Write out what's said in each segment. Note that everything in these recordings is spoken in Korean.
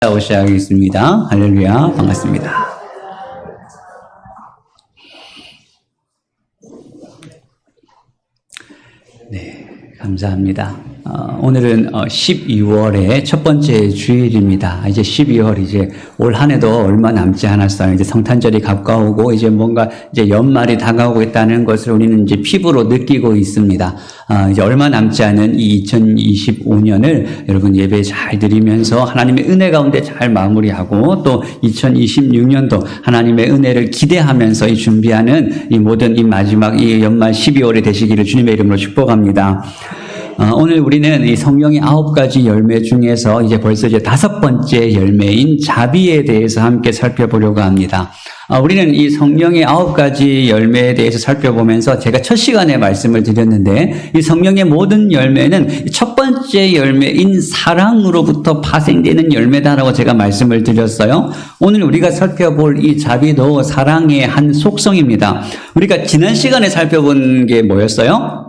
시작하겠습니다. 할렐루야, 반갑습니다. 네, 감사합니다. 오늘은 12월의 첫 번째 주일입니다. 이제 12월 이제 올 한 해도 얼마 남지 않았어요. 이제 성탄절이 가까우고 이제 뭔가 이제 연말이 다가오고 있다는 것을 우리는 이제 피부로 느끼고 있습니다. 이제 얼마 남지 않은 이 2025년을 여러분 예배 잘 드리면서 하나님의 은혜 가운데 잘 마무리하고 또 2026년도 하나님의 은혜를 기대하면서 이 준비하는 이 모든 이 마지막 이 연말 12월이 되시기를 주님의 이름으로 축복합니다. 오늘 우리는 이 성령의 9가지 열매 중에서 이제 벌써 이제 5번째 열매인 자비에 대해서 함께 살펴보려고 합니다. 우리는 이 성령의 9가지 열매에 대해서 살펴보면서 제가 첫 시간에 말씀을 드렸는데 이 성령의 모든 열매는 첫 번째 열매인 사랑으로부터 파생되는 열매다라고 제가 말씀을 드렸어요. 오늘 우리가 살펴볼 이 자비도 사랑의 한 속성입니다. 우리가 지난 시간에 살펴본 게 뭐였어요?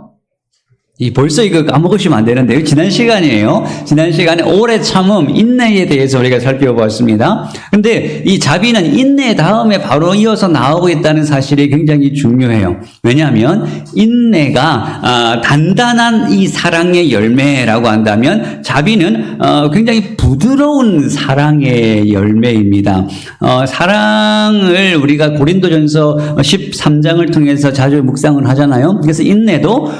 벌써 이거 까먹으시면 안 되는데요. 지난 시간이에요. 지난 시간에 오래 참음, 인내에 대해서 우리가 살펴보았습니다. 근데 이 자비는 인내 다음에 바로 이어서 나오고 있다는 사실이 굉장히 중요해요. 왜냐하면 인내가 단단한 이 사랑의 열매라고 한다면 자비는 굉장히 부드러운 사랑의 열매입니다. 사랑을 우리가 고린도전서 13장을 통해서 자주 묵상을 하잖아요. 그래서 인내도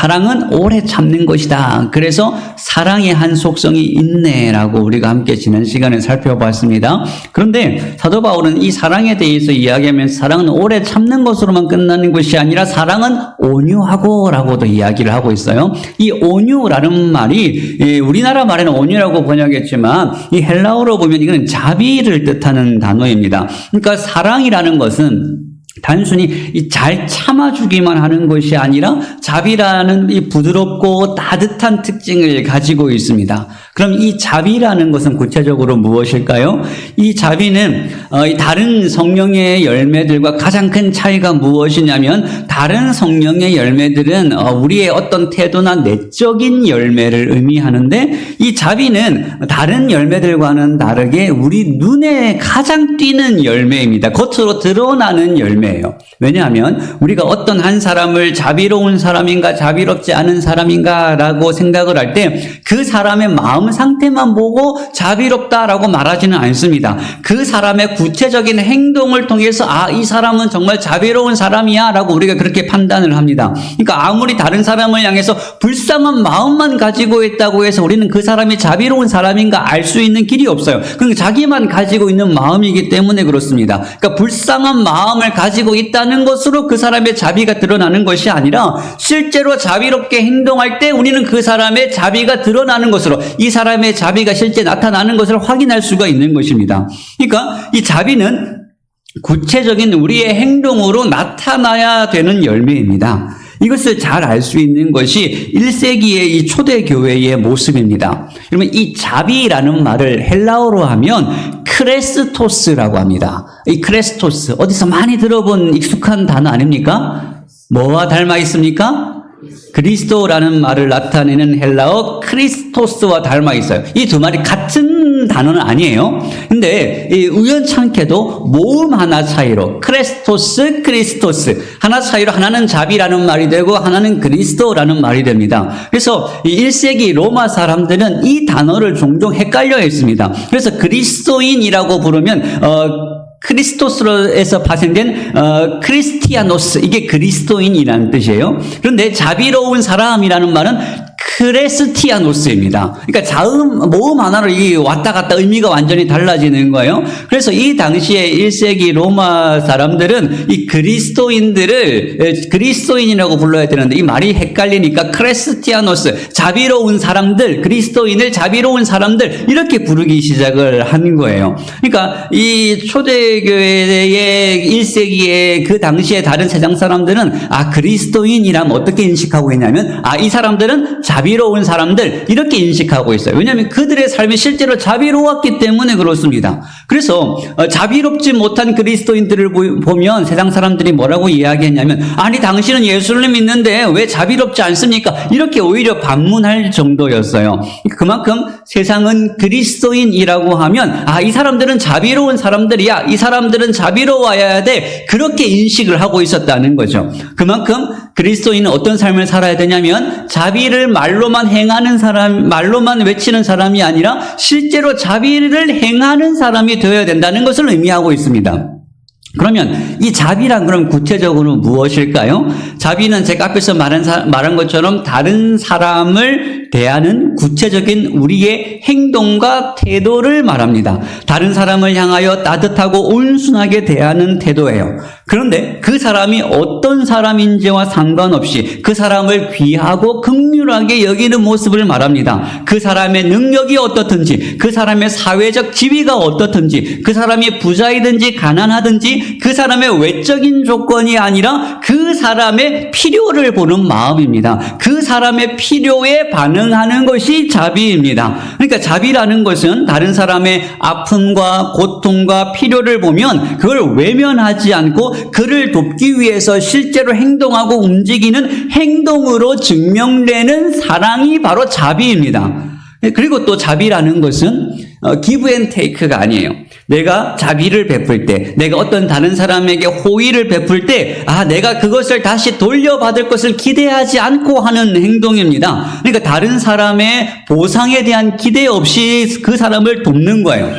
사랑은 오래 참는 것이다. 그래서 사랑의 한 속성이 인내라고 우리가 함께 지난 시간에 살펴봤습니다. 그런데 사도 바울은 이 사랑에 대해서 이야기하면서 사랑은 오래 참는 것으로만 끝나는 것이 아니라 사랑은 온유하고 라고도 이야기를 하고 있어요. 이 온유라는 말이 우리나라 말에는 온유라고 번역했지만 이 헬라어로 보면 이거는 자비를 뜻하는 단어입니다. 그러니까 사랑이라는 것은 단순히 잘 참아주기만 하는 것이 아니라 자비라는 이 부드럽고 따뜻한 특징을 가지고 있습니다. 그럼 이 자비라는 것은 구체적으로 무엇일까요? 이 자비는 다른 성령의 열매들과 가장 큰 차이가 무엇이냐면 다른 성령의 열매들은 우리의 어떤 태도나 내적인 열매를 의미하는데 이 자비는 다른 열매들과는 다르게 우리 눈에 가장 띄는 열매입니다. 겉으로 드러나는 열매예요. 왜냐하면 우리가 어떤 한 사람을 자비로운 사람인가 자비롭지 않은 사람인가라고 생각을 할 때 그 사람의 마음 상태만 보고 자비롭다라고 말하지는 않습니다. 그 사람의 구체적인 행동을 통해서 이 사람은 정말 자비로운 사람이야 라고 우리가 그렇게 판단을 합니다. 그러니까 아무리 다른 사람을 향해서 불쌍한 마음만 가지고 있다고 해서 우리는 그 사람이 자비로운 사람인가 알 수 있는 길이 없어요. 그건 자기만 가지고 있는 마음이기 때문에 그렇습니다. 그러니까 불쌍한 마음을 가지고 있다는 것으로 그 사람의 자비가 드러나는 것이 아니라 실제로 자비롭게 행동할 때 우리는 그 사람의 자비가 드러나는 것으로 이 사람의 자비가 실제 나타나는 것을 확인할 수가 있는 것입니다. 그러니까 이 자비는 구체적인 우리의 행동으로 나타나야 되는 열매입니다. 이것을 잘 알 수 있는 것이 1세기의 이 초대교회의 모습입니다. 여러분, 이 자비라는 말을 헬라어로 하면 크레스토스라고 합니다. 이 크레스토스, 어디서 많이 들어본 익숙한 단어 아닙니까? 뭐와 닮아 있습니까? 그리스도라는 말을 나타내는 헬라어 크리스토스와 닮아 있어요. 이 두 말이 같은 단어는 아니에요. 근데 우연찮게도 모음 하나 차이로 크레스토스, 크리스토스 하나 차이로 하나는 자비라는 말이 되고 하나는 그리스도라는 말이 됩니다. 그래서 1세기 로마 사람들은 이 단어를 종종 헷갈려 했습니다. 그래서 그리스도인이라고 부르면 크리스토스에서 파생된 크리스티아노스, 이게 그리스도인이라는 뜻이에요. 그런데 자비로운 사람이라는 말은 크레스티아노스입니다. 그러니까 모음 하나로 이 왔다 갔다 의미가 완전히 달라지는 거예요. 그래서 이 당시에 1세기 로마 사람들은 이 그리스도인들을 그리스도인이라고 불러야 되는데 이 말이 헷갈리니까 크레스티아노스, 자비로운 사람들, 그리스도인을 자비로운 사람들 이렇게 부르기 시작을 한 거예요. 그러니까 이 초대교회의 1세기의 그 당시에 다른 세상 사람들은 그리스도인이라면 어떻게 인식하고 있냐면 이 사람들은 자비 자비로운 사람들 이렇게 인식하고 있어요. 왜냐하면 그들의 삶이 실제로 자비로웠기 때문에 그렇습니다. 그래서 자비롭지 못한 그리스도인들을 보면 세상 사람들이 뭐라고 이야기했냐면 아니 당신은 예수를 믿는데 왜 자비롭지 않습니까? 이렇게 오히려 반문할 정도였어요. 그만큼 세상은 그리스도인이라고 하면 이 사람들은 자비로운 사람들이야. 이 사람들은 자비로워야 돼. 그렇게 인식을 하고 있었다는 거죠. 그만큼 그리스도인은 어떤 삶을 살아야 되냐면 자비를 말로만 행하는 사람, 말로만 외치는 사람이 아니라 실제로 자비를 행하는 사람이 되어야 된다는 것을 의미하고 있습니다. 그러면 이 자비란 그럼 구체적으로 무엇일까요? 자비는 제가 앞에서 말한 것처럼 다른 사람을 대하는 구체적인 우리의 행동과 태도를 말합니다. 다른 사람을 향하여 따뜻하고 온순하게 대하는 태도예요. 그런데 그 사람이 어떤 사람인지와 상관없이 그 사람을 귀하고 긍휼하게 여기는 모습을 말합니다. 그 사람의 능력이 어떻든지, 그 사람의 사회적 지위가 어떻든지, 그 사람이 부자이든지 가난하든지 그 사람의 외적인 조건이 아니라 그 사람의 필요를 보는 마음입니다. 그 사람의 필요에 반응하는 것이 자비입니다. 그러니까 자비라는 것은 다른 사람의 아픔과 고통과 필요를 보면 그걸 외면하지 않고 그를 돕기 위해서 실제로 행동하고 움직이는 행동으로 증명되는 사랑이 바로 자비입니다. 그리고 또 자비라는 것은 give and take가 아니에요. 내가 자비를 베풀 때, 내가 어떤 다른 사람에게 호의를 베풀 때, 내가 그것을 다시 돌려받을 것을 기대하지 않고 하는 행동입니다. 그러니까 다른 사람의 보상에 대한 기대 없이 그 사람을 돕는 거예요.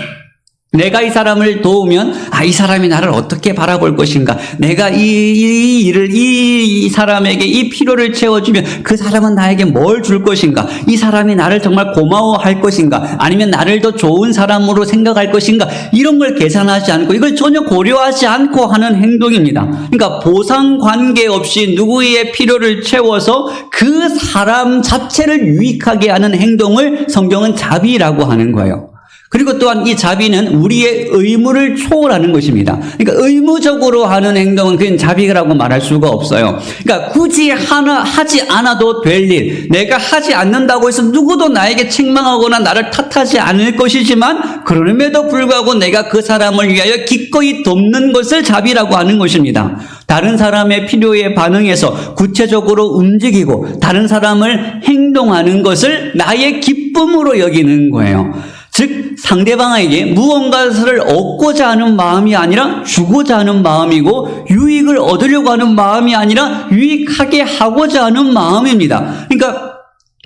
내가 이 사람을 도우면 이 사람이 나를 어떻게 바라볼 것인가, 내가 이 사람에게 이 필요를 채워주면 그 사람은 나에게 뭘 줄 것인가, 이 사람이 나를 정말 고마워할 것인가, 아니면 나를 더 좋은 사람으로 생각할 것인가, 이런 걸 계산하지 않고 이걸 전혀 고려하지 않고 하는 행동입니다. 그러니까 보상 관계 없이 누구의 필요를 채워서 그 사람 자체를 유익하게 하는 행동을 성경은 자비라고 하는 거예요. 그리고 또한 이 자비는 우리의 의무를 초월하는 것입니다. 그러니까 의무적으로 하는 행동은 그건 자비라고 말할 수가 없어요. 그러니까 굳이 하지 않아도 될 일, 내가 하지 않는다고 해서 누구도 나에게 책망하거나 나를 탓하지 않을 것이지만 그럼에도 불구하고 내가 그 사람을 위하여 기꺼이 돕는 것을 자비라고 하는 것입니다. 다른 사람의 필요에 반응해서 구체적으로 움직이고 다른 사람을 행동하는 것을 나의 기쁨으로 여기는 거예요. 즉 상대방에게 무언가를 얻고자 하는 마음이 아니라 주고자 하는 마음이고, 유익을 얻으려고 하는 마음이 아니라 유익하게 하고자 하는 마음입니다. 그러니까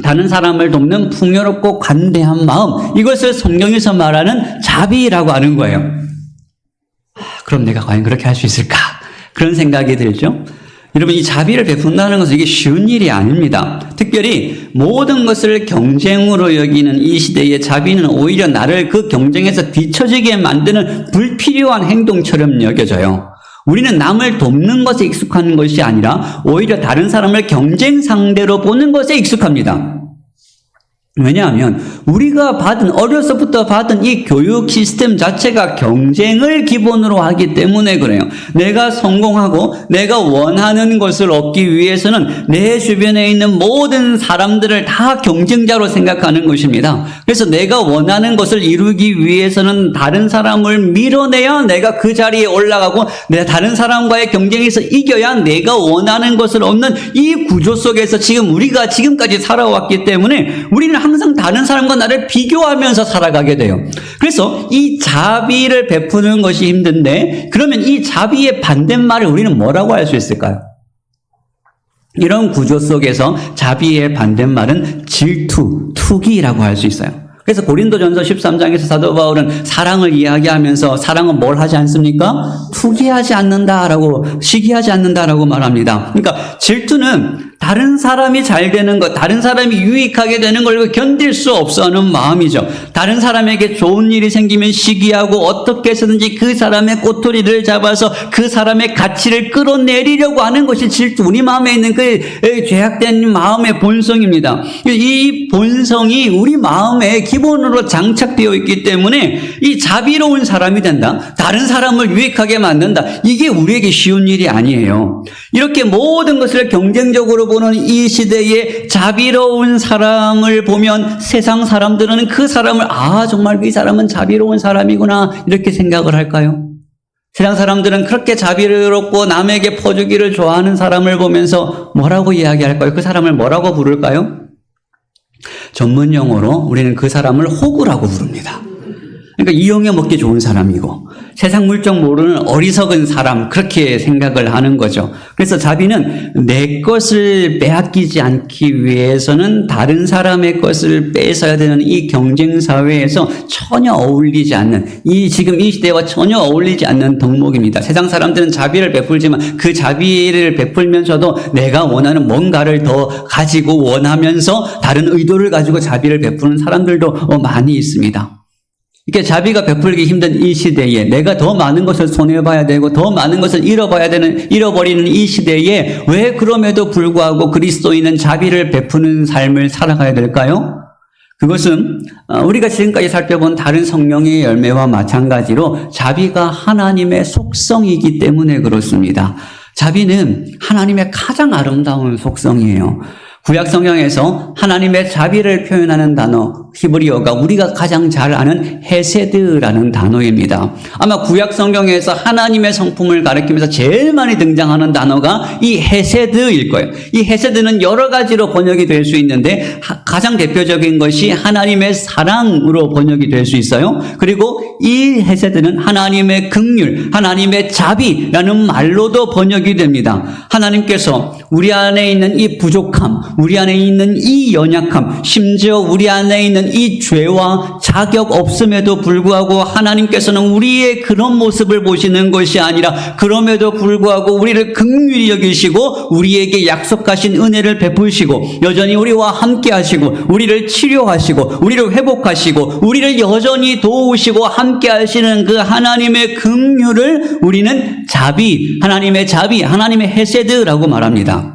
다른 사람을 돕는 풍요롭고 관대한 마음, 이것을 성경에서 말하는 자비라고 하는 거예요. 그럼 내가 과연 그렇게 할 수 있을까? 그런 생각이 들죠. 여러분, 이 자비를 베푼다는 것은 이게 쉬운 일이 아닙니다. 특별히 모든 것을 경쟁으로 여기는 이 시대의 자비는 오히려 나를 그 경쟁에서 뒤처지게 만드는 불필요한 행동처럼 여겨져요. 우리는 남을 돕는 것에 익숙한 것이 아니라 오히려 다른 사람을 경쟁 상대로 보는 것에 익숙합니다. 왜냐하면 우리가 어려서부터 받은 이 교육 시스템 자체가 경쟁을 기본으로 하기 때문에 그래요. 내가 성공하고 내가 원하는 것을 얻기 위해서는 내 주변에 있는 모든 사람들을 다 경쟁자로 생각하는 것입니다. 그래서 내가 원하는 것을 이루기 위해서는 다른 사람을 밀어내야 내가 그 자리에 올라가고, 내가 다른 사람과의 경쟁에서 이겨야 내가 원하는 것을 얻는 이 구조 속에서 우리가 지금까지 살아왔기 때문에 우리는 항상 다른 사람과 나를 비교하면서 살아가게 돼요. 그래서 이 자비를 베푸는 것이 힘든데, 그러면 이 자비의 반대말을 우리는 뭐라고 할 수 있을까요? 이런 구조 속에서 자비의 반대말은 질투, 투기라고 할 수 있어요. 그래서 고린도전서 13장에서 사도 바울은 사랑을 이야기하면서 사랑은 뭘 하지 않습니까? 투기하지 않는다라고, 시기하지 않는다라고 말합니다. 그러니까 질투는 다른 사람이 잘 되는 것, 다른 사람이 유익하게 되는 걸 견딜 수 없어 하는 마음이죠. 다른 사람에게 좋은 일이 생기면 시기하고 어떻게 해서든지 그 사람의 꼬투리를 잡아서 그 사람의 가치를 끌어내리려고 하는 것이 질투, 우리 마음에 있는 그 죄악된 마음의 본성입니다. 이 본성이 우리 마음에 기본으로 장착되어 있기 때문에 이 자비로운 사람이 된다. 다른 사람을 유익하게 만든다. 이게 우리에게 쉬운 일이 아니에요. 이렇게 모든 것을 경쟁적으로 보는 이 시대에 자비로운 사람을 보면 세상 사람들은 그 사람을 정말 이 사람은 자비로운 사람이구나 이렇게 생각을 할까요? 세상 사람들은 그렇게 자비롭고 남에게 퍼주기를 좋아하는 사람을 보면서 뭐라고 이야기할까요? 그 사람을 뭐라고 부를까요? 전문 용어로 우리는 그 사람을 호구라고 부릅니다. 그러니까 이용해 먹기 좋은 사람이고 세상 물정 모르는 어리석은 사람 그렇게 생각을 하는 거죠. 그래서 자비는 내 것을 빼앗기지 않기 위해서는 다른 사람의 것을 뺏어야 되는 이 경쟁 사회에서 전혀 어울리지 않는 지금 이 시대와 전혀 어울리지 않는 덕목입니다. 세상 사람들은 자비를 베풀지만 그 자비를 베풀면서도 내가 원하는 뭔가를 더 가지고 원하면서 다른 의도를 가지고 자비를 베푸는 사람들도 많이 있습니다. 이렇게 자비가 베풀기 힘든 이 시대에 내가 더 많은 것을 손해봐야 되고 더 많은 것을 잃어버리는 이 시대에 왜 그럼에도 불구하고 그리스도인은 자비를 베푸는 삶을 살아가야 될까요? 그것은 우리가 지금까지 살펴본 다른 성령의 열매와 마찬가지로 자비가 하나님의 속성이기 때문에 그렇습니다. 자비는 하나님의 가장 아름다운 속성이에요. 구약 성경에서 하나님의 자비를 표현하는 단어 히브리어가 우리가 가장 잘 아는 헤세드라는 단어입니다. 아마 구약 성경에서 하나님의 성품을 가리키면서 제일 많이 등장하는 단어가 이 헤세드일 거예요. 이 헤세드는 여러 가지로 번역이 될 수 있는데 가장 대표적인 것이 하나님의 사랑으로 번역이 될 수 있어요. 그리고 이 헤세드는 하나님의 긍휼, 하나님의 자비라는 말로도 번역이 됩니다. 하나님께서 우리 안에 있는 이 부족함, 우리 안에 있는 이 연약함, 심지어 우리 안에 있는 이 죄와 자격 없음에도 불구하고 하나님께서는 우리의 그런 모습을 보시는 것이 아니라 그럼에도 불구하고 우리를 긍휼히 여기시고 우리에게 약속하신 은혜를 베푸시고 여전히 우리와 함께 하시고 우리를 치료하시고 우리를 회복하시고 우리를 여전히 도우시고 함께 하시는 그 하나님의 긍휼을 우리는 자비, 하나님의 자비, 하나님의 헤세드라고 말합니다.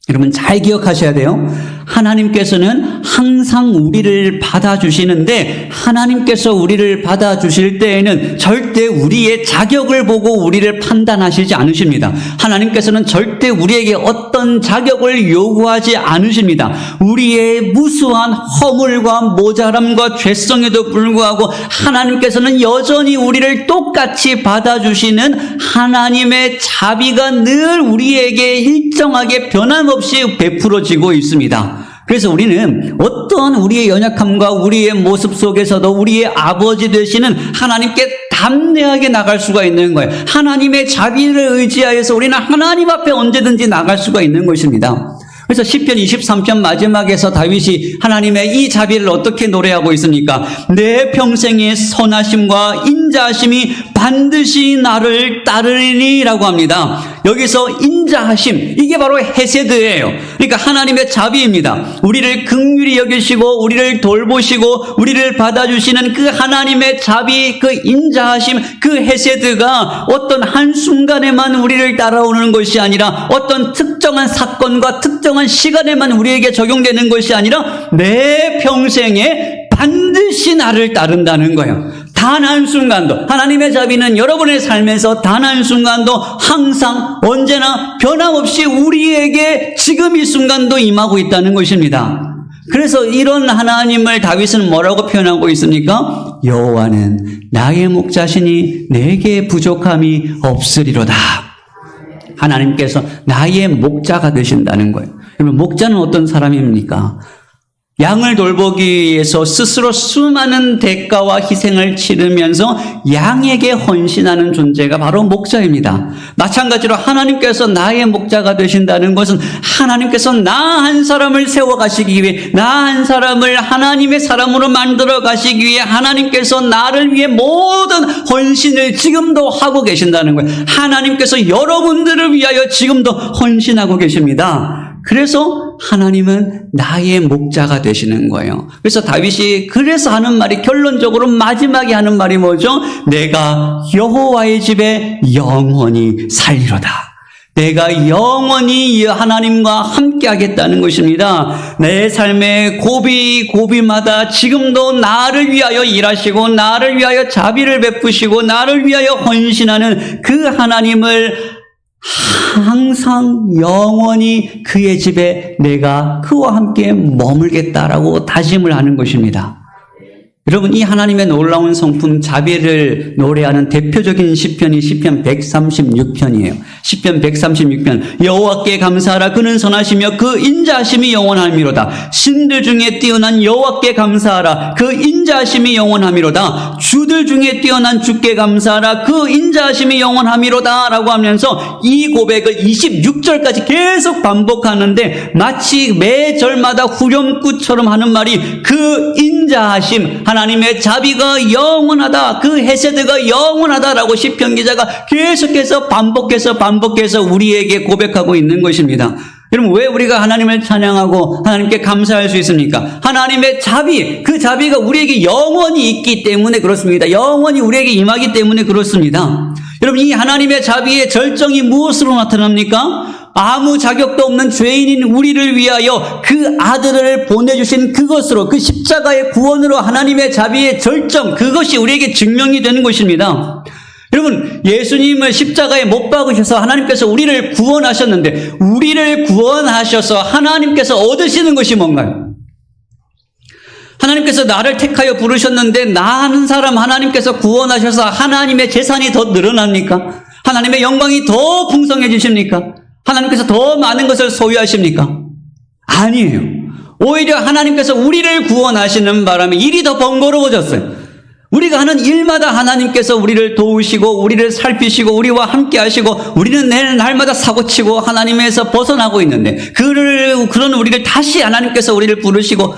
여러분 잘 기억하셔야 돼요. 하나님께서는 항상 우리를 받아주시는데 하나님께서 우리를 받아주실 때에는 절대 우리의 자격을 보고 우리를 판단하시지 않으십니다. 하나님께서는 절대 우리에게 어떤 자격을 요구하지 않으십니다. 우리의 무수한 허물과 모자람과 죄성에도 불구하고 하나님께서는 여전히 우리를 똑같이 받아주시는 하나님의 자비가 늘 우리에게 일정하게 변함없이 베풀어지고 있습니다. 그래서 우리는 어떠한 우리의 연약함과 우리의 모습 속에서도 우리의 아버지 되시는 하나님께 담대하게 나갈 수가 있는 거예요. 하나님의 자비를 의지하여서 우리는 하나님 앞에 언제든지 나갈 수가 있는 것입니다. 그래서 시편 23편 마지막에서 다윗이 하나님의 이 자비를 어떻게 노래하고 있습니까? 내 평생의 선하심과 인자하심이 반드시 나를 따르리니 라고 합니다. 여기서 인자하심, 이게 바로 헤세드예요. 그러니까 하나님의 자비입니다. 우리를 긍휼히 여기시고 우리를 돌보시고 우리를 받아주시는 그 하나님의 자비, 그 인자하심, 그 헤세드가 어떤 한순간에만 우리를 따라오는 것이 아니라 어떤 특정한 사건과 특정한 시간에만 우리에게 적용되는 것이 아니라 내 평생에 반드시 나를 따른다는 거예요. 단 한순간도 하나님의 자비는 여러분의 삶에서 단 한순간도 항상 언제나 변함없이 우리에게 지금 이 순간도 임하고 있다는 것입니다. 그래서 이런 하나님을 다윗은 뭐라고 표현하고 있습니까? 여호와는 나의 목자시니 내게 부족함이 없으리로다. 하나님께서 나의 목자가 되신다는 거예요. 여러분, 목자는 어떤 사람입니까? 양을 돌보기 위해서 스스로 수많은 대가와 희생을 치르면서 양에게 헌신하는 존재가 바로 목자입니다. 마찬가지로 하나님께서 나의 목자가 되신다는 것은 하나님께서 나 한 사람을 세워가시기 위해, 나 한 사람을 하나님의 사람으로 만들어 가시기 위해 하나님께서 나를 위해 모든 헌신을 지금도 하고 계신다는 거예요. 하나님께서 여러분들을 위하여 지금도 헌신하고 계십니다. 그래서 하나님은 나의 목자가 되시는 거예요. 그래서 다윗이 그래서 하는 말이, 결론적으로 마지막에 하는 말이 뭐죠? 내가 여호와의 집에 영원히 살리로다. 내가 영원히 하나님과 함께 하겠다는 것입니다. 내 삶의 고비마다 지금도 나를 위하여 일하시고 나를 위하여 자비를 베푸시고 나를 위하여 헌신하는 그 하나님을 항상 영원히 그의 집에 내가 그와 함께 머물겠다라고 다짐을 하는 것입니다. 여러분, 이 하나님의 놀라운 성품 자비를 노래하는 대표적인 시편이 시편 136편이에요. 시편 136편. 여호와께 감사하라. 그는 선하시며 그 인자하심이 영원함이로다. 신들 중에 뛰어난 여호와께 감사하라. 그 인자하심이 영원함이로다. 주들 중에 뛰어난 주께 감사하라. 그 인자하심이 영원함이로다. 라고 하면서 이 고백을 26절까지 계속 반복하는데 마치 매 절마다 후렴구처럼 하는 말이 그 인자하심, 하나님의 자비가 영원하다, 그 헤세드가 영원하다라고 시편 기자가 계속해서 반복해서 우리에게 고백하고 있는 것입니다. 여러분, 왜 우리가 하나님을 찬양하고 하나님께 감사할 수 있습니까? 하나님의 자비, 그 자비가 우리에게 영원히 있기 때문에 그렇습니다. 영원히 우리에게 임하기 때문에 그렇습니다. 여러분, 이 하나님의 자비의 절정이 무엇으로 나타납니까? 아무 자격도 없는 죄인인 우리를 위하여 그 아들을 보내주신 그것으로, 그 십자가의 구원으로 하나님의 자비의 절정, 그것이 우리에게 증명이 되는 것입니다. 여러분, 예수님을 십자가에 못 박으셔서 하나님께서 우리를 구원하셨는데, 우리를 구원하셔서 하나님께서 얻으시는 것이 뭔가요? 하나님께서 나를 택하여 부르셨는데 나 하는 사람 하나님께서 구원하셔서 하나님의 재산이 더 늘어납니까? 하나님의 영광이 더 풍성해지십니까? 하나님께서 더 많은 것을 소유하십니까? 아니에요. 오히려 하나님께서 우리를 구원하시는 바람에 일이 더 번거로워졌어요. 우리가 하는 일마다 하나님께서 우리를 도우시고 우리를 살피시고 우리와 함께 하시고 우리는 날마다 사고치고 하나님에서 벗어나고 있는데 그런 우리를 다시 하나님께서 우리를 부르시고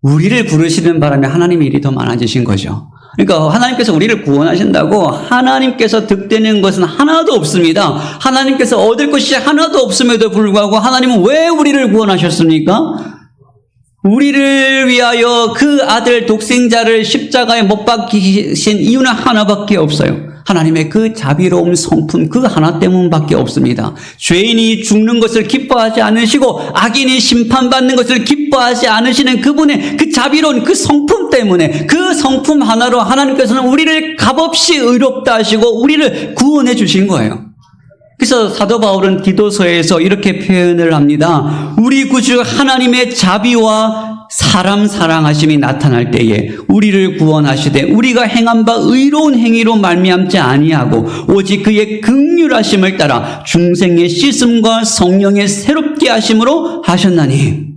우리를 부르시는 바람에 하나님의 일이 더 많아지신 거죠. 그러니까 하나님께서 우리를 구원하신다고 하나님께서 득되는 것은 하나도 없습니다. 하나님께서 얻을 것이 하나도 없음에도 불구하고 하나님은 왜 우리를 구원하셨습니까? 우리를 위하여 그 아들 독생자를 십자가에 못 박히신 이유는 하나밖에 없어요. 하나님의 그 자비로운 성품 그 하나 때문밖에 없습니다. 죄인이 죽는 것을 기뻐하지 않으시고 악인이 심판받는 것을 기뻐하지 않으시는 그분의 그 자비로운 그 성품 때문에 그 성품 하나로 하나님께서는 우리를 값없이 의롭다 하시고 우리를 구원해 주신 거예요. 그래서 사도 바울은 디도서에서 이렇게 표현을 합니다. 우리 구주 하나님의 자비와 사람 사랑하심이 나타날 때에 우리를 구원하시되 우리가 행한 바 의로운 행위로 말미암지 아니하고 오직 그의 긍휼하심을 따라 중생의 씻음과 성령의 새롭게 하심으로 하셨나니.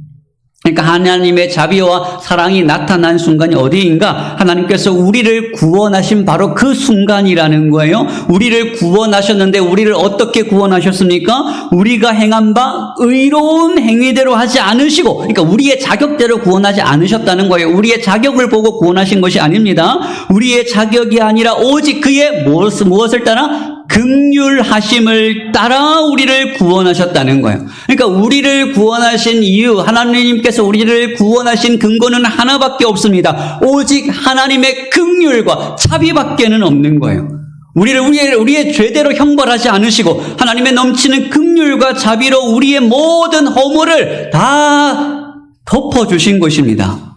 그러니까 하나님의 자비와 사랑이 나타난 순간이 어디인가? 하나님께서 우리를 구원하신 바로 그 순간이라는 거예요. 우리를 구원하셨는데 우리를 어떻게 구원하셨습니까? 우리가 행한 바 의로운 행위대로 하지 않으시고, 그러니까 우리의 자격대로 구원하지 않으셨다는 거예요. 우리의 자격을 보고 구원하신 것이 아닙니다. 우리의 자격이 아니라 오직 그의 무엇을 따라? 긍휼하심을 따라 우리를 구원하셨다는 거예요. 그러니까 우리를 구원하신 이유, 하나님께서 우리를 구원하신 근거는 하나밖에 없습니다. 오직 하나님의 긍휼과 자비밖에는 없는 거예요. 우리의 죄대로 형벌하지 않으시고 하나님의 넘치는 긍휼과 자비로 우리의 모든 허물을 다 덮어주신 것입니다.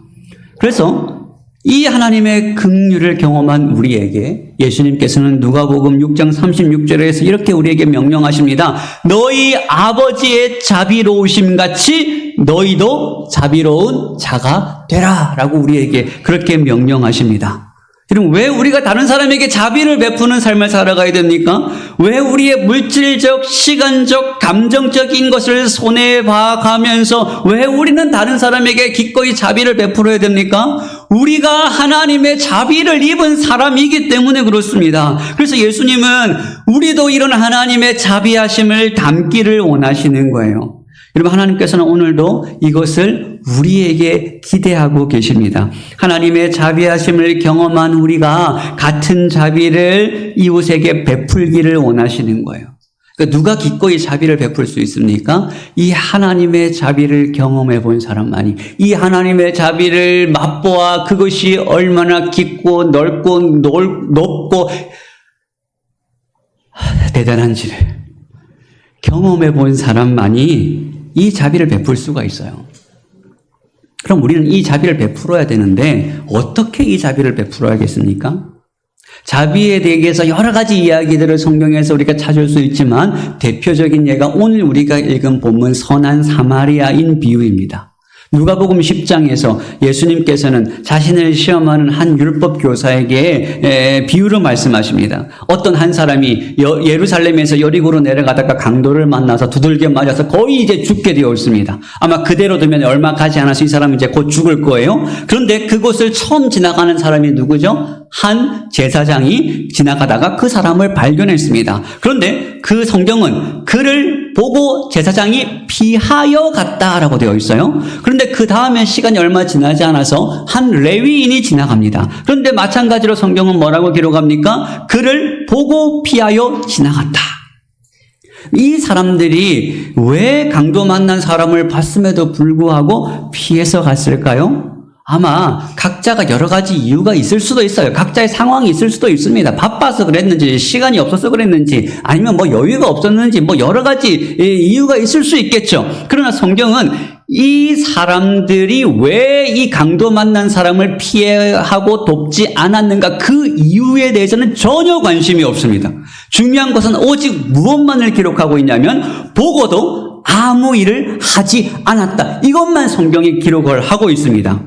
그래서 이 하나님의 긍휼을 경험한 우리에게 예수님께서는 누가복음 6장 36절에서 이렇게 우리에게 명령하십니다. 너희 아버지의 자비로우심 같이 너희도 자비로운 자가 되라 라고 우리에게 그렇게 명령하십니다. 여러분, 왜 우리가 다른 사람에게 자비를 베푸는 삶을 살아가야 됩니까? 왜 우리의 물질적, 시간적, 감정적인 것을 손해봐가면서 왜 우리는 다른 사람에게 기꺼이 자비를 베풀어야 됩니까? 우리가 하나님의 자비를 입은 사람이기 때문에 그렇습니다. 그래서 예수님은 우리도 이런 하나님의 자비하심을 담기를 원하시는 거예요. 여러분, 하나님께서는 오늘도 이것을 우리에게 기대하고 계십니다. 하나님의 자비하심을 경험한 우리가 같은 자비를 이웃에게 베풀기를 원하시는 거예요. 그러니까 누가 기꺼이 자비를 베풀 수 있습니까? 이 하나님의 자비를 경험해 본 사람만이, 이 하나님의 자비를 맛보아 그것이 얼마나 깊고 넓고 높고 대단한지를 경험해 본 사람만이 이 자비를 베풀 수가 있어요. 그럼 우리는 이 자비를 베풀어야 되는데 어떻게 이 자비를 베풀어야겠습니까? 자비에 대해서 여러 가지 이야기들을 성경에서 우리가 찾을 수 있지만 대표적인 예가 오늘 우리가 읽은 본문 선한 사마리아인 비유입니다. 누가복음 10장에서 예수님께서는 자신을 시험하는 한 율법 교사에게 비유로 말씀하십니다. 어떤 한 사람이 예루살렘에서 여리고로 내려가다가 강도를 만나서 두들겨 맞아서 거의 이제 죽게 되었습니다. 아마 그대로 두면 얼마 가지 않아서 이 사람은 이제 곧 죽을 거예요. 그런데 그곳을 처음 지나가는 사람이 누구죠? 한 제사장이 지나가다가 그 사람을 발견했습니다. 그런데 그 성경은 그를 보고 제사장이 피하여 갔다라고 되어 있어요. 그런데 그 다음에 시간이 얼마 지나지 않아서 한 레위인이 지나갑니다. 그런데 마찬가지로 성경은 뭐라고 기록합니까? 그를 보고 피하여 지나갔다. 이 사람들이 왜 강도 만난 사람을 봤음에도 불구하고 피해서 갔을까요? 아마 각자가 여러 가지 이유가 있을 수도 있어요. 각자의 상황이 있을 수도 있습니다. 바빠서 그랬는지, 시간이 없어서 그랬는지, 아니면 뭐 여유가 없었는지, 뭐 여러 가지 이유가 있을 수 있겠죠. 그러나 성경은 이 사람들이 왜 이 강도 만난 사람을 피해하고 돕지 않았는가, 그 이유에 대해서는 전혀 관심이 없습니다. 중요한 것은 오직 무엇만을 기록하고 있냐면 보고도 아무 일을 하지 않았다. 이것만 성경이 기록을 하고 있습니다.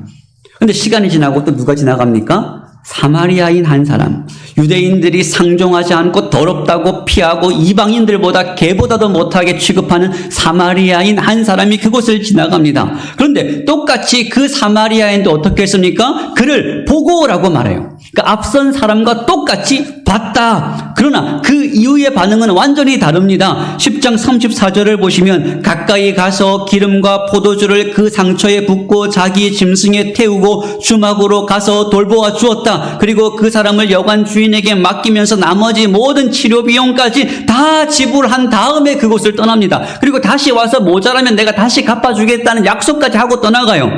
근데 시간이 지나고 또 누가 지나갑니까? 사마리아인 한 사람. 유대인들이 상종하지 않고 더럽다고 피하고 이방인들보다 개보다도 못하게 취급하는 사마리아인 한 사람이 그곳을 지나갑니다. 그런데 똑같이 그 사마리아인도 어떻게 했습니까? 그를 보고라고 말해요. 그러니까 앞선 사람과 똑같이 봤다. 그러나 그 이후의 반응은 완전히 다릅니다. 10장 34절을 보시면 가까이 가서 기름과 포도주를 그 상처에 붓고 자기 짐승에 태우고 주막으로 가서 돌보아 주었다. 그리고 그 사람을 여관 주인에게 맡기면서 나머지 모든 치료 비용까지 다 지불한 다음에 그곳을 떠납니다. 그리고 다시 와서 모자라면 내가 다시 갚아주겠다는 약속까지 하고 떠나가요.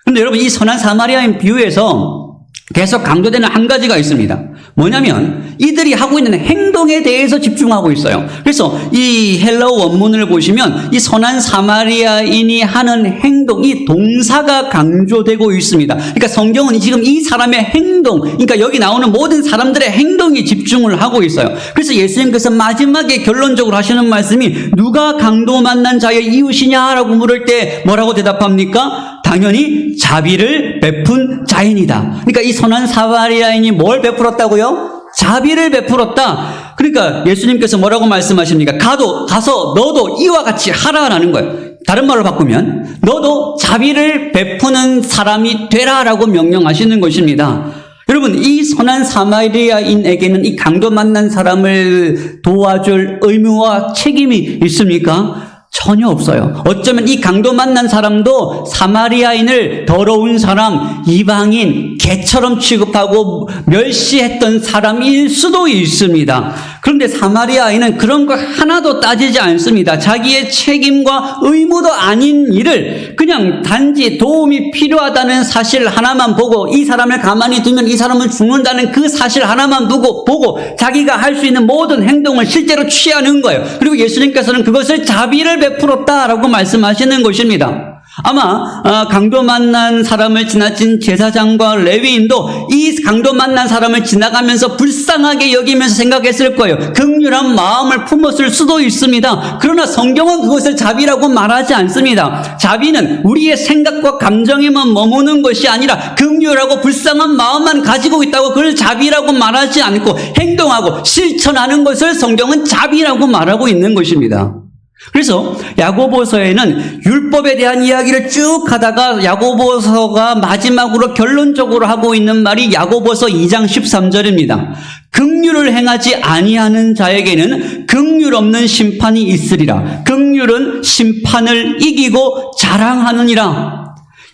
그런데 여러분, 이 선한 사마리아인 비유에서 계속 강조되는 한 가지가 있습니다. 뭐냐면 이들이 하고 있는 행동에 대해서 집중하고 있어요. 그래서 이 헬라어 원문을 보시면 이 선한 사마리아인이 하는 행동, 이 동사가 강조되고 있습니다. 그러니까 성경은 지금 이 사람의 행동, 그러니까 여기 나오는 모든 사람들의 행동에 집중을 하고 있어요. 그래서 예수님께서 마지막에 결론적으로 하시는 말씀이 누가 강도 만난 자의 이웃이냐라고 물을 때 뭐라고 대답합니까? 당연히 자비를 베푼 자인이다. 그러니까 이 선한 사마리아인이 뭘 베풀었다고요? 자비를 베풀었다. 그러니까 예수님께서 뭐라고 말씀하십니까? 가서 너도 이와 같이 하라라는 거예요. 다른 말로 바꾸면 너도 자비를 베푸는 사람이 되라라고 명령하시는 것입니다. 여러분, 이 선한 사마리아인에게는 이 강도 만난 사람을 도와줄 의무와 책임이 있습니까? 전혀 없어요. 어쩌면 이 강도 만난 사람도 사마리아인을 더러운 사람, 이방인, 개처럼 취급하고 멸시했던 사람일 수도 있습니다. 그런데 사마리아인은 그런 거 하나도 따지지 않습니다. 자기의 책임과 의무도 아닌 일을 그냥 단지 도움이 필요하다는 사실 하나만 보고 이 사람을 가만히 두면 이 사람은 죽는다는 그 사실 하나만 보고 자기가 할 수 있는 모든 행동을 실제로 취하는 거예요. 그리고 예수님께서는 그것을 자비를 베풀었다라고 말씀하시는 것입니다. 아마 강도 만난 사람을 지나친 제사장과 레위인도 이 강도 만난 사람을 지나가면서 불쌍하게 여기면서 생각했을 거예요. 긍휼한 마음을 품었을 수도 있습니다. 그러나 성경은 그것을 자비라고 말하지 않습니다. 자비는 우리의 생각과 감정에만 머무는 것이 아니라 긍휼하고 불쌍한 마음만 가지고 있다고 그걸 자비라고 말하지 않고 행동하고 실천하는 것을 성경은 자비라고 말하고 있는 것입니다. 그래서 야고보서에는 율법에 대한 이야기를 쭉 하다가 야고보서가 마지막으로 결론적으로 하고 있는 말이 야고보서 2장 13절입니다. 긍휼을 행하지 아니하는 자에게는 긍휼 없는 심판이 있으리라. 긍휼은 심판을 이기고 자랑하느니라.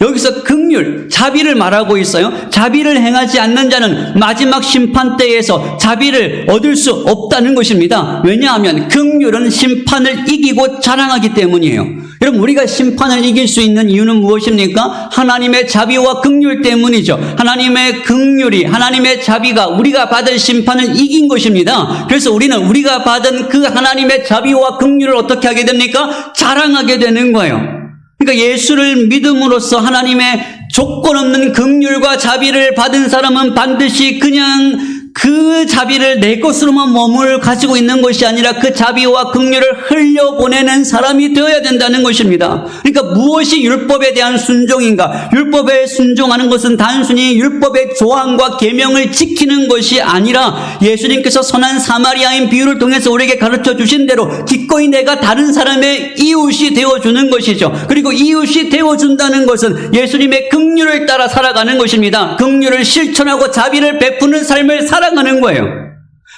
여기서 긍휼, 자비를 말하고 있어요. 자비를 행하지 않는 자는 마지막 심판 때에서 자비를 얻을 수 없다는 것입니다. 왜냐하면 긍휼은 심판을 이기고 자랑하기 때문이에요. 여러분, 우리가 심판을 이길 수 있는 이유는 무엇입니까? 하나님의 자비와 긍휼 때문이죠. 하나님의 긍휼이, 하나님의 자비가 우리가 받을 심판을 이긴 것입니다. 그래서 우리는 우리가 받은 그 하나님의 자비와 긍휼을 어떻게 하게 됩니까? 자랑하게 되는 거예요. 그러니까 예수를 믿음으로써 하나님의 조건 없는 긍휼과 자비를 받은 사람은 반드시 그냥 그 자비를 내 것으로만 몸을 가지고 있는 것이 아니라 그 자비와 긍휼을 흘려보내는 사람이 되어야 된다는 것입니다. 그러니까 무엇이 율법에 대한 순종인가? 율법에 순종하는 것은 단순히 율법의 조항과 계명을 지키는 것이 아니라 예수님께서 선한 사마리아인 비유를 통해서 우리에게 가르쳐 주신 대로 기꺼이 내가 다른 사람의 이웃이 되어주는 것이죠. 그리고 이웃이 되어준다는 것은 예수님의 긍휼을 따라 살아가는 것입니다. 긍휼을 실천하고 자비를 베푸는 삶을 살아가는 거예요.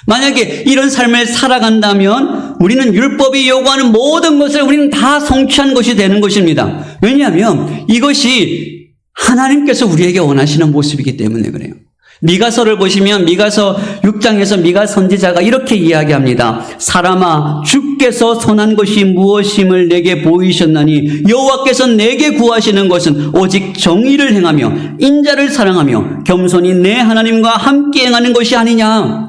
만약에 이런 삶을 살아간다면 우리는 율법이 요구하는 모든 것을 우리는 다 성취한 것이 되는 것입니다. 왜냐하면 이것이 하나님께서 우리에게 원하시는 모습이기 때문에 그래요. 미가서를 보시면 미가서 6장에서 미가 선지자가 이렇게 이야기합니다. 사람아, 주께서 선한 것이 무엇임을 내게 보이셨나니 여호와께서 내게 구하시는 것은 오직 정의를 행하며 인자를 사랑하며 겸손히 내 하나님과 함께 행하는 것이 아니냐.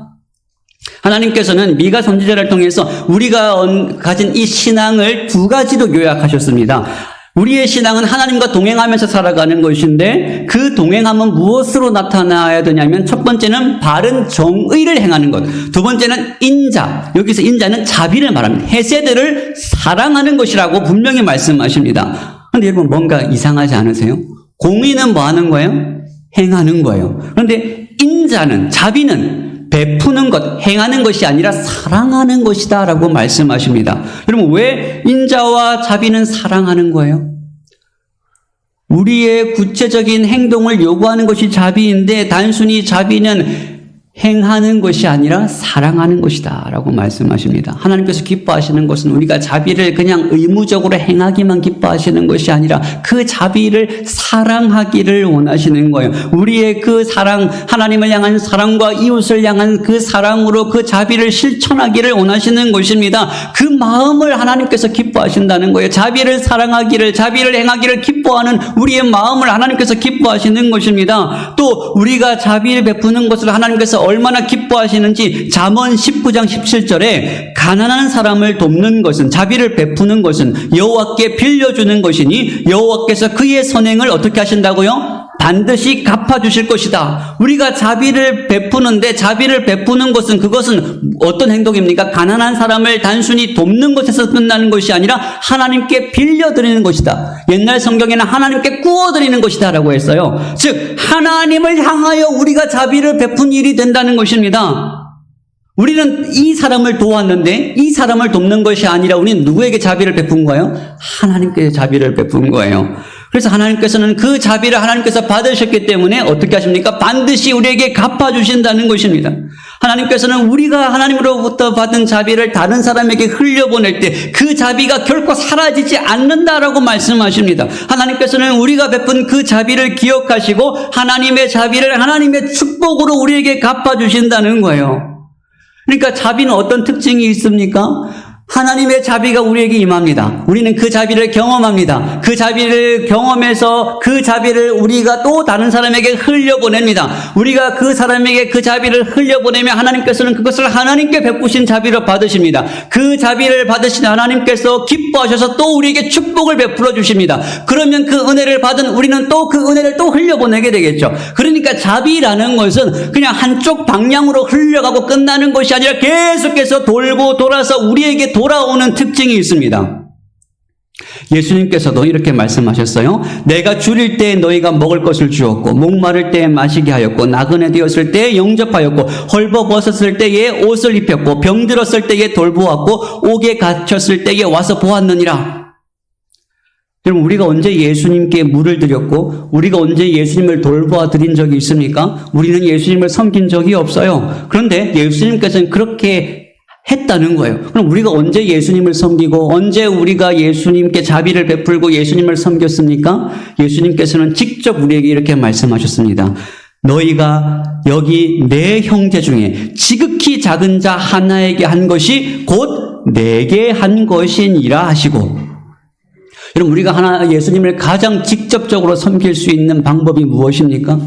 하나님께서는 미가 선지자를 통해서 우리가 가진 이 신앙을 두 가지로 요약하셨습니다. 우리의 신앙은 하나님과 동행하면서 살아가는 것인데 그 동행함은 무엇으로 나타나야 되냐면 첫 번째는 바른 정의를 행하는 것. 두 번째는 인자. 여기서 인자는 자비를 말합니다. 헤세드를 사랑하는 것이라고 분명히 말씀하십니다. 그런데 여러분 뭔가 이상하지 않으세요? 공의는 뭐 하는 거예요? 행하는 거예요. 그런데 인자는, 자비는 베푸는 것, 행하는 것이 아니라 사랑하는 것이다 라고 말씀하십니다. 여러분, 왜 인자와 자비는 사랑하는 거예요? 우리의 구체적인 행동을 요구하는 것이 자비인데 단순히 자비는 행하는 것이 아니라 사랑하는 것이다 라고 말씀하십니다. 하나님께서 기뻐하시는 것은 우리가 자비를 그냥 의무적으로 행하기만 기뻐하시는 것이 아니라 그 자비를 사랑하기를 원하시는 거예요. 우리의 그 사랑, 하나님을 향한 사랑과 이웃을 향한 그 사랑으로 그 자비를 실천하기를 원하시는 것입니다. 그 마음을 하나님께서 기뻐하신다는 거예요. 자비를 사랑하기를, 자비를 행하기를 기뻐하는 우리의 마음을 하나님께서 기뻐하시는 것입니다. 또 우리가 자비를 베푸는 것을 하나님께서 얼마나 기뻐하시는지 잠언 19장 17절에 가난한 사람을 돕는 것은, 자비를 베푸는 것은 여호와께 빌려주는 것이니 여호와께서 그의 선행을 어떻게 하신다고요? 반드시 갚아주실 것이다. 우리가 자비를 베푸는데 자비를 베푸는 것은 그것은 어떤 행동입니까? 가난한 사람을 단순히 돕는 것에서 끝나는 것이 아니라 하나님께 빌려드리는 것이다. 옛날 성경에는 하나님께 구워드리는 것이다 라고 했어요. 즉 하나님을 향하여 우리가 자비를 베푼 일이 된다는 것입니다. 우리는 이 사람을 도왔는데 이 사람을 돕는 것이 아니라 우리는 누구에게 자비를 베푼 거예요? 하나님께 자비를 베푼 거예요. 그래서 하나님께서는 그 자비를 하나님께서 받으셨기 때문에 어떻게 하십니까? 반드시 우리에게 갚아주신다는 것입니다. 하나님께서는 우리가 하나님으로부터 받은 자비를 다른 사람에게 흘려보낼 때 그 자비가 결코 사라지지 않는다라고 말씀하십니다. 하나님께서는 우리가 베푼 그 자비를 기억하시고 하나님의 자비를 하나님의 축복으로 우리에게 갚아주신다는 거예요. 그러니까 자비는 어떤 특징이 있습니까? 하나님의 자비가 우리에게 임합니다. 우리는 그 자비를 경험합니다. 그 자비를 경험해서 그 자비를 우리가 또 다른 사람에게 흘려보냅니다. 우리가 그 사람에게 그 자비를 흘려보내면 하나님께서는 그것을 하나님께 베푸신 자비로 받으십니다. 그 자비를 받으신 하나님께서 기뻐하셔서 또 우리에게 축복을 베풀어 주십니다. 그러면 그 은혜를 받은 우리는 또 그 은혜를 또 흘려보내게 되겠죠. 그러니까 자비라는 것은 그냥 한쪽 방향으로 흘려가고 끝나는 것이 아니라 계속해서 돌고 돌아서 우리에게 돌아오는 특징이 있습니다. 예수님께서도 이렇게 말씀하셨어요. 내가 줄일 때 너희가 먹을 것을 주었고 목마를 때 마시게 하였고 나그네 되었을 때 영접하였고 헐벗었을 때에 옷을 입혔고 병들었을 때에 돌보았고 옥에 갇혔을 때에 와서 보았느니라. 여러분, 우리가 언제 예수님께 물을 드렸고 우리가 언제 예수님을 돌보아 드린 적이 있습니까? 우리는 예수님을 섬긴 적이 없어요. 그런데 예수님께서는 그렇게 했다는 거예요. 그럼 우리가 언제 예수님을 섬기고 언제 우리가 예수님께 자비를 베풀고 예수님을 섬겼습니까? 예수님께서는 직접 우리에게 이렇게 말씀하셨습니다. 너희가 여기 내 형제 중에 지극히 작은 자 하나에게 한 것이 곧 내게 한 것이니라 하시고, 여러분 우리가 예수님을 가장 직접적으로 섬길 수 있는 방법이 무엇입니까?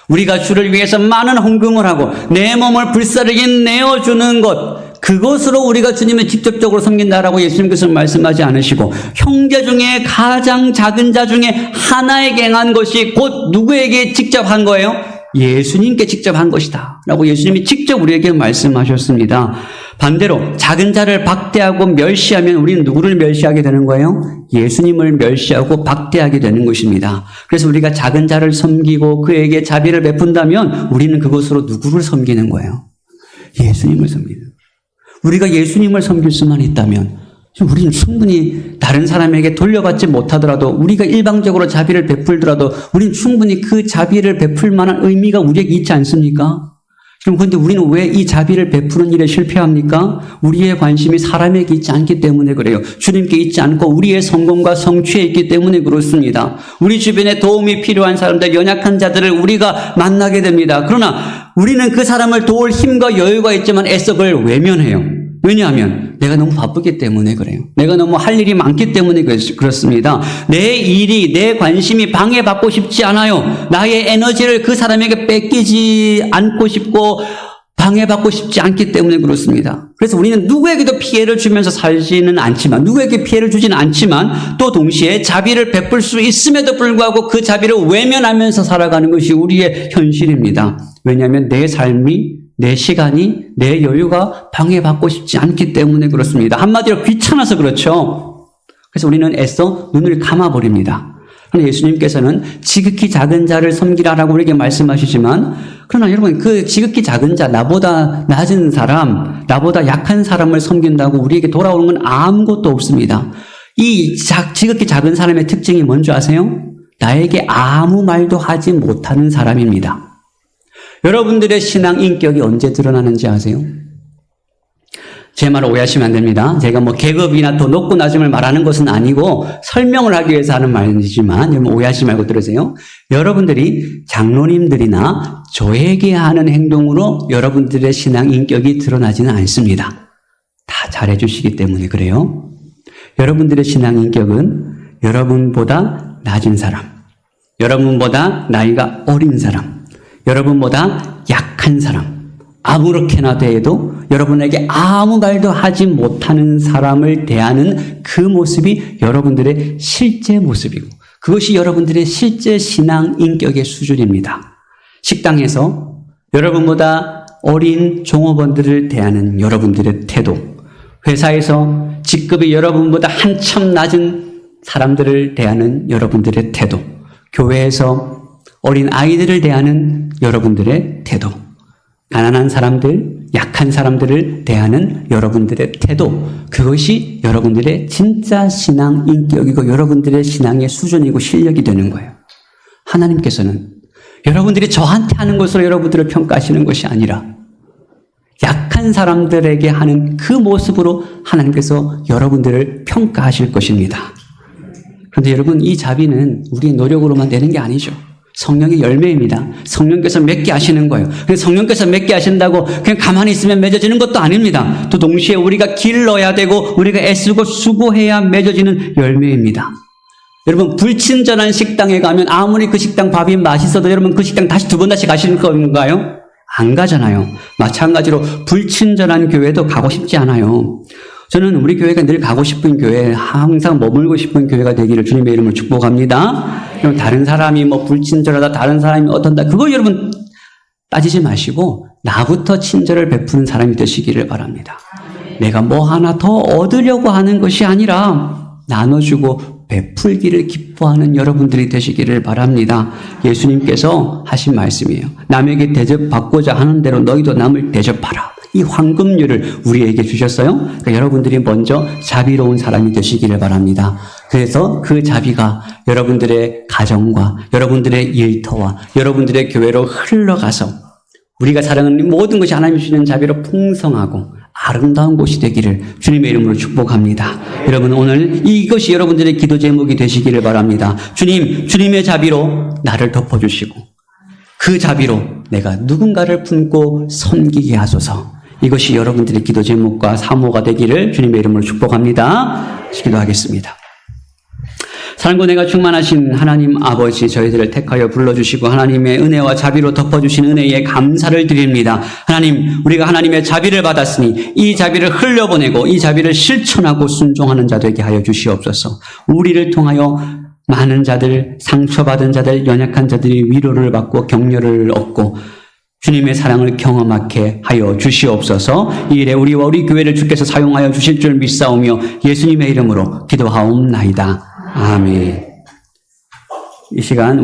우리가 주를 위해서 많은 헌금을 하고 내 몸을 불사르게 내어주는 것, 그것으로 우리가 주님을 직접적으로 섬긴다라고 예수님께서 말씀하지 않으시고, 형제 중에 가장 작은 자 중에 하나에게 행한 것이 곧 누구에게 직접 한 거예요? 예수님께 직접 한 것이다 라고 예수님이 직접 우리에게 말씀하셨습니다. 반대로 작은 자를 박대하고 멸시하면 우리는 누구를 멸시하게 되는 거예요? 예수님을 멸시하고 박대하게 되는 것입니다. 그래서 우리가 작은 자를 섬기고 그에게 자비를 베푼다면 우리는 그것으로 누구를 섬기는 거예요? 예수님을 섬기는 거예요. 우리가 예수님을 섬길 수만 있다면 우리는 충분히 다른 사람에게 돌려받지 못하더라도, 우리가 일방적으로 자비를 베풀더라도 우리는 충분히 그 자비를 베풀 만한 의미가 우리에게 있지 않습니까? 그런데 우리는 왜 이 자비를 베푸는 일에 실패합니까? 우리의 관심이 사람에게 있지 않기 때문에 그래요. 주님께 있지 않고 우리의 성공과 성취에 있기 때문에 그렇습니다. 우리 주변에 도움이 필요한 사람들, 연약한 자들을 우리가 만나게 됩니다. 그러나 우리는 그 사람을 도울 힘과 여유가 있지만 애써 그걸 외면해요. 왜냐하면 내가 너무 바쁘기 때문에 그래요. 내가 너무 할 일이 많기 때문에 그렇습니다. 내 일이, 내 관심이 방해받고 싶지 않아요. 나의 에너지를 그 사람에게 뺏기지 않고 싶고 방해받고 싶지 않기 때문에 그렇습니다. 그래서 우리는 누구에게도 피해를 주면서 살지는 않지만, 누구에게 피해를 주지는 않지만 또 동시에 자비를 베풀 수 있음에도 불구하고 그 자비를 외면하면서 살아가는 것이 우리의 현실입니다. 왜냐하면 내 삶이, 내 시간이, 내 여유가 방해받고 싶지 않기 때문에 그렇습니다. 한마디로 귀찮아서 그렇죠. 그래서 우리는 애써 눈을 감아버립니다. 그러나 예수님께서는 지극히 작은 자를 섬기라라고 우리에게 말씀하시지만, 그러나 여러분 그 지극히 작은 자, 나보다 낮은 사람, 나보다 약한 사람을 섬긴다고 우리에게 돌아오는 건 아무것도 없습니다. 이 지극히 작은 사람의 특징이 뭔지 아세요? 나에게 아무 말도 하지 못하는 사람입니다. 여러분들의 신앙 인격이 언제 드러나는지 아세요? 제 말을 오해하시면 안 됩니다. 제가 계급이나 더 높고 낮음을 말하는 것은 아니고 설명을 하기 위해서 하는 말이지만 여러분 오해하지 말고 들으세요. 여러분들이 장로님들이나 저에게 하는 행동으로 여러분들의 신앙 인격이 드러나지는 않습니다. 다 잘해주시기 때문에 그래요. 여러분들의 신앙 인격은 여러분보다 낮은 사람, 여러분보다 나이가 어린 사람, 여러분보다 약한 사람, 아무렇게나 대해도 여러분에게 아무 말도 하지 못하는 사람을 대하는 그 모습이 여러분들의 실제 모습이고, 그것이 여러분들의 실제 신앙 인격의 수준입니다. 식당에서 여러분보다 어린 종업원들을 대하는 여러분들의 태도, 회사에서 직급이 여러분보다 한참 낮은 사람들을 대하는 여러분들의 태도, 교회에서 어린 아이들을 대하는 여러분들의 태도, 가난한 사람들, 약한 사람들을 대하는 여러분들의 태도, 그것이 여러분들의 진짜 신앙 인격이고 여러분들의 신앙의 수준이고 실력이 되는 거예요. 하나님께서는 여러분들이 저한테 하는 것으로 여러분들을 평가하시는 것이 아니라 약한 사람들에게 하는 그 모습으로 하나님께서 여러분들을 평가하실 것입니다. 그런데 여러분, 이 자비는 우리의 노력으로만 되는 게 아니죠. 성령의 열매입니다. 성령께서 맺게 하시는 거예요. 그래서 성령께서 맺게 하신다고 그냥 가만히 있으면 맺어지는 것도 아닙니다. 또 동시에 우리가 길러야 되고 우리가 애쓰고 수고해야 맺어지는 열매입니다. 여러분, 불친절한 식당에 가면 아무리 그 식당 밥이 맛있어도 여러분 그 식당 다시 두 번 다시 가시는 건가요? 안 가잖아요. 마찬가지로 불친절한 교회도 가고 싶지 않아요. 저는 우리 교회가 늘 가고 싶은 교회, 항상 머물고 싶은 교회가 되기를 주님의 이름으로 축복합니다. 여러분, 다른 사람이 불친절하다, 다른 사람이 어떤다, 그거 여러분 따지지 마시고 나부터 친절을 베푸는 사람이 되시기를 바랍니다. 내가 뭐 하나 더 얻으려고 하는 것이 아니라 나눠주고 베풀기를 기뻐하는 여러분들이 되시기를 바랍니다. 예수님께서 하신 말씀이에요. 남에게 대접받고자 하는 대로 너희도 남을 대접하라. 이 황금률을 우리에게 주셨어요. 그러니까 여러분들이 먼저 자비로운 사람이 되시기를 바랍니다. 그래서 그 자비가 여러분들의 가정과 여러분들의 일터와 여러분들의 교회로 흘러가서 우리가 사랑하는 모든 것이 하나님이 주시는 자비로 풍성하고 아름다운 곳이 되기를 주님의 이름으로 축복합니다. 여러분 오늘 이것이 여러분들의 기도 제목이 되시기를 바랍니다. 주님의 자비로 나를 덮어주시고 그 자비로 내가 누군가를 품고 섬기게 하소서. 이것이 여러분들의 기도 제목과 사모가 되기를 주님의 이름으로 축복합니다. 기도하겠습니다. 사랑과 은혜가 충만하신 하나님 아버지, 저희들을 택하여 불러주시고 하나님의 은혜와 자비로 덮어주신 은혜에 감사를 드립니다. 하나님, 우리가 하나님의 자비를 받았으니 이 자비를 흘려보내고 이 자비를 실천하고 순종하는 자 되게 하여 주시옵소서. 우리를 통하여 많은 자들, 상처받은 자들, 연약한 자들이 위로를 받고 격려를 얻고 주님의 사랑을 경험하게 하여 주시옵소서. 이 일에 우리와 우리 교회를 주께서 사용하여 주실 줄 믿사오며 예수님의 이름으로 기도하옵나이다. 아멘. 이 시간